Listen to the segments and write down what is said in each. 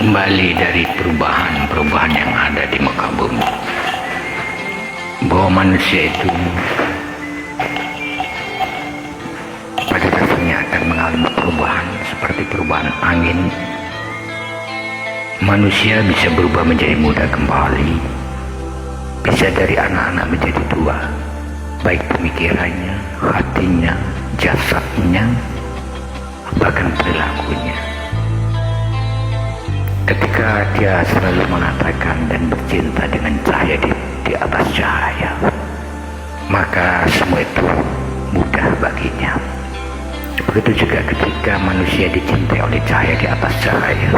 kembali dari perubahan-perubahan yang ada di muka bumi, bahwa manusia itu pada dasarnya akan mengalami perubahan seperti perubahan angin. Manusia bisa berubah menjadi muda kembali, bisa dari anak-anak menjadi tua, baik pemikirannya, hatinya, jasadnya, bahkan perilakunya. Ketika dia selalu mengatakan dan bercinta dengan cahaya di atas cahaya, maka semua itu mudah baginya. Begitu juga ketika manusia dicintai oleh cahaya di atas cahaya,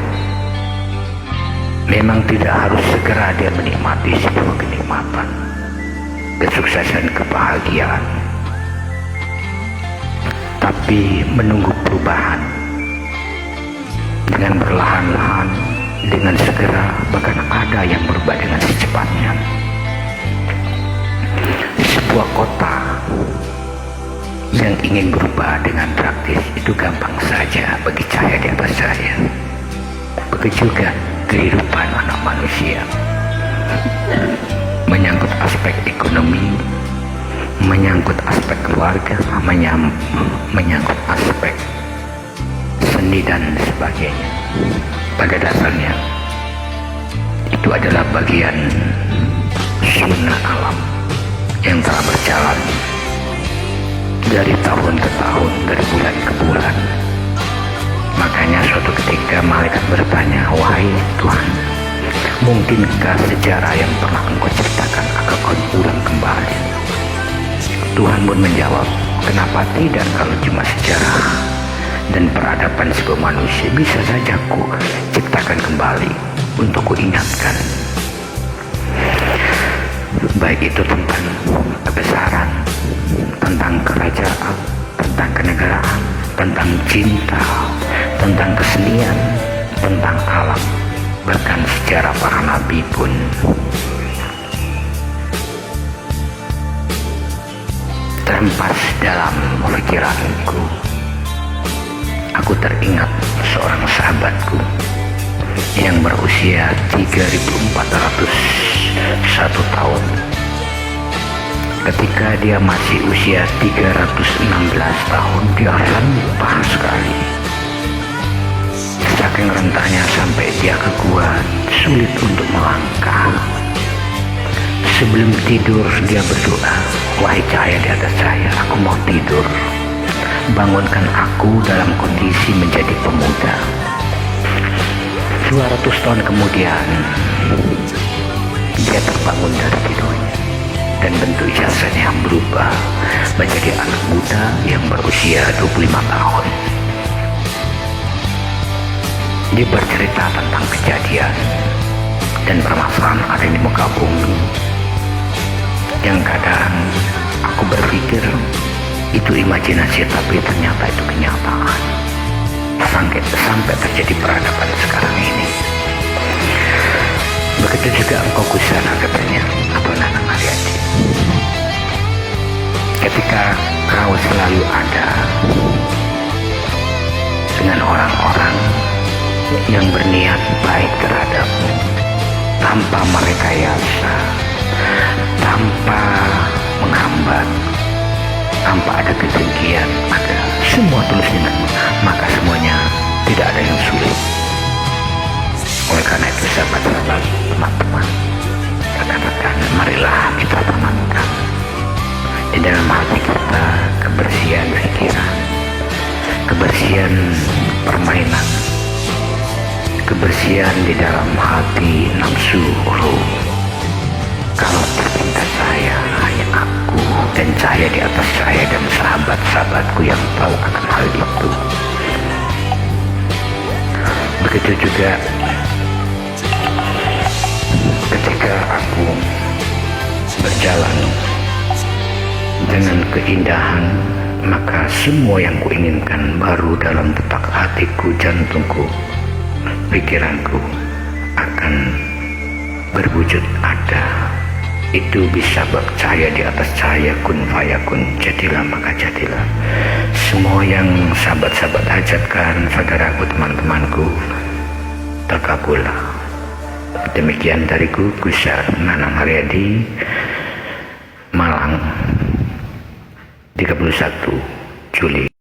memang tidak harus segera dia menikmati sebuah kenikmatan, kesuksesan, kebahagiaan, tapi menunggu perubahan dengan perlahan-lahan, dengan segera, bahkan ada yang berubah dengan secepatnya. Sebuah kota yang ingin berubah dengan praktis itu gampang saja bagi cahaya di atas cahaya. Begitu juga kehidupan anak manusia, menyangkut aspek ekonomi, menyangkut aspek keluarga, menyangkut aspek seni dan sebagainya. Pada dasarnya itu adalah bagian sunnah alam yang telah berjalan dari tahun ke tahun, dari bulan ke bulan. Makanya suatu ketika malaikat bertanya, "Wahai Tuhan, mungkinkah sejarah yang pernah Engkau ceritakan akan kau ulang kembali?" Tuhan pun menjawab, "Kenapa tidak? Kalau cuma sejarah dan peradaban sebuah manusia, bisa saja ku ciptakan kembali untuk ku ingatkan, baik itu tentang kebesaran, tentang kerajaan, tentang kenegaraan, tentang cinta, tentang kesenian, tentang alam, bahkan sejarah para nabi pun." Terhempas dalam pikiranku, aku teringat seorang sahabatku yang berusia 3.401 tahun. Ketika dia masih usia 316 tahun, dia rentah sekali. Saking rentahnya sampai dia kekuat, sulit untuk melangkah. Sebelum tidur dia berdoa, "Wahai cahaya di atas cahaya, aku mau tidur. Bangunkan aku dalam kondisi menjadi pemuda." 200 tahun kemudian dia terbangun dari tidurnya dan bentuk jasadnya berubah menjadi anak muda yang berusia 25 tahun. Dia bercerita tentang kejadian dan permasalahan ada di muka bumi yang kadang aku berpikir itu imajinasi, tapi ternyata itu kenyataan. Sampai terjadi peradaban sekarang ini. Begitu juga engkau kusana, katanya Abang Nanang Haryadi. Ketika kau selalu ada dengan orang-orang yang berniat baik terhadapmu, tanpa merekayasa, tanpa menghambat, tanpa ada kedengkian, ada semua tulus niatmu, maka semuanya tidak ada yang sulit. Oleh karena itu, sahabat-sahabat, teman-teman, rekan-rekan, marilah kita tanamkan di dalam hati kita kebersihan pikiran, kebersihan permainan, kebersihan di dalam hati nafsu ruh. Kalau tercinta saya, hanya aku dan cahaya di atas cahaya dan sahabat-sahabatku yang tahu akan hal itu. Begitu juga ketika aku berjalan dengan keindahan, maka semua yang kuinginkan baru dalam detak hatiku, jantungku, pikiranku akan berwujud ada. Itu bisa bercahaya di atas cahaya, kun fayakun, jadilah maka jadilah. Semua yang sahabat-sahabat hajatkan, saudaraku, teman-temanku, terkabul. Demikian dariku, Gusar Nanang Haryadi, Malang, 31 Juli.